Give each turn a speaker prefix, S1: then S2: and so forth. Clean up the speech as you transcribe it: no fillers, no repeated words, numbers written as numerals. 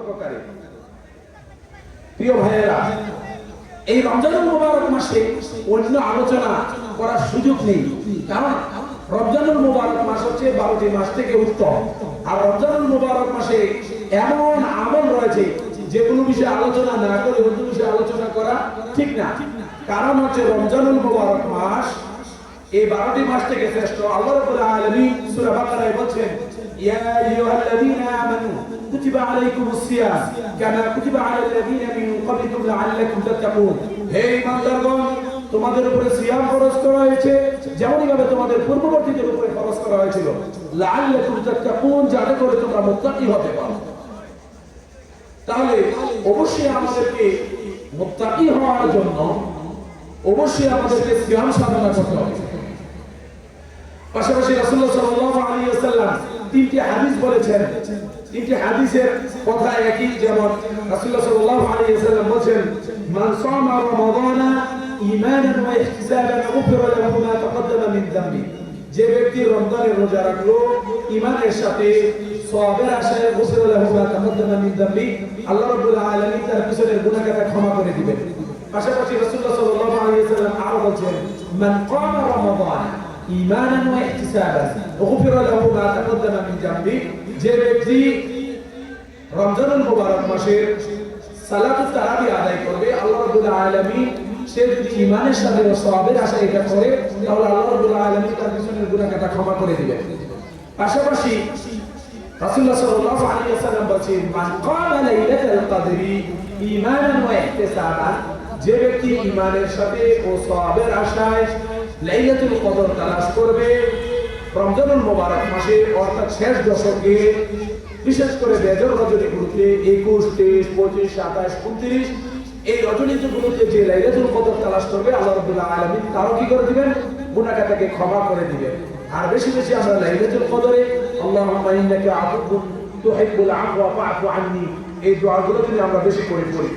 S1: সতর্ককারী। প্রিয় ভাইয়েরা, এই রমজানুল মুবারক মাসে অন্য আলোচনা করার সুযোগ নেই, কারণ রমজানুল মুবারক মাস হচ্ছে 12টি মাস থেকে উত্তম। আর রমজানুল মুবারক মাসে এমন আমল রয়েছে যেগুলো বিষয়ে আলোচনা না করে অন্য বিষয়ে আলোচনা করা ঠিক না। কারণ হচ্ছে রমজানুল মুবারক মাস এই 12টি মাস থেকে শ্রেষ্ঠ। আল্লাহ রাব্বুল আলামিন সূরা বাকারায় বলেন, ইয়া আইয়ুহাল্লাযীনা আমানু কুতিবা আলাইকুমুস সিয়াম কামা কুতিবা আলাল লাযীনা মিন ক্বাবলিকুম লাআল্লাকুম তাত্তাকুন। হে ঈমানদারগণ, তোমাদের উপরে সিয়াম ফরজ করা হয়েছে যেমনই ভাবে তোমাদের পূর্ববর্তীদের উপরে ফরজ করা হয়েছিল, লাআল্লাকুম তাত্তাকুন, যাতে করে তোমরা মুত্তাকি হতে পারো। তাহলে অবশ্যই আমাদেরকে মুত্তাকি হওয়ার জন্য অবশ্যই আমাদেরকে সিয়াম সাধনা করতে হবে। পাশাপাশি রাসূলুল্লাহ সাল্লাল্লাহু আলাইহি ওয়াসাল্লাম 3টি হাদিস বলেছেন। 3টি হাদিসের কথা একই, যেমন রাসূলুল্লাহ সাল্লাল্লাহু আলাইহি ওয়াসাল্লাম বলেন, মান সামা রমাদানা ঈমানান ওয়া ইহতিসাবান গুফিরা লাহু মা তাকদ্দামা মিন যামবি। যে ব্যক্তি রমজানের রোজা রাখলো ঈমানের সাথে, সওয়াবের আশায়, গুফিরা লাহু মা তাকদ্দামা মিন যামবি, আল্লাহ রাব্বুল আলামিন তার পিছনের গুনাহকে ক্ষমা করে দিবেন। পাশাপাশি রাসূলুল্লাহ সাল্লাল্লাহু আলাইহি ওয়াসাল্লাম আরো বলেন, মান কামা রমাদানা ঈমানান ওয়া ইহতিসাবান গুফিরা লাহু মা তাকদ্দামা মিন যামবি। যে ব্যক্তি রমজানুল মুবারক মাসের সালাতুত তারাবি আদায় করবে, আল্লাহ রাব্বুল আলামিন সে যদি ঈমানের সাথে ও সওয়াবের আশায় এটা করে, তাহলে আল্লাহ রাব্বুল আলামিন তার পিছনের গুনাহকে ক্ষমা করে দিবেন। পাশাপাশি রাসূলুল্লাহ সাল্লাল্লাহু আলাইহি ওয়াসাল্লাম বলেন, মান কামা লাইলাতুল কদরি ঈমানান ওয়া ইহতিসাবান। যে ব্যক্তি ঈমানের সাথে ও সওয়াবের আশায় লাইলাতুল কদর তালাশ করবে রমজানুল মুবারক মাসে, অর্থাৎ শেষ দশকে, বিশেষ করে বেজর রজনীগুলোতে 21, 23, 25, 27, 29 এই রজনীগুলোতে যে লাইলাতুল কদর তালাশ করবে, আল্লাহ রাব্বুল আলামিন তারও কি করে দিবেন? গুনাহটাকে ক্ষমা করে দিবেন। আর বেশি বেশি আমরা লাইলাতুল কদরে আল্লাহুম্মা ইন্নাকা আফুউন তুহিব্বুল আফওয়া ফা'ফু আন্নী এই দোয়াগুলো যদি আমরা বেশি করে পড়ি,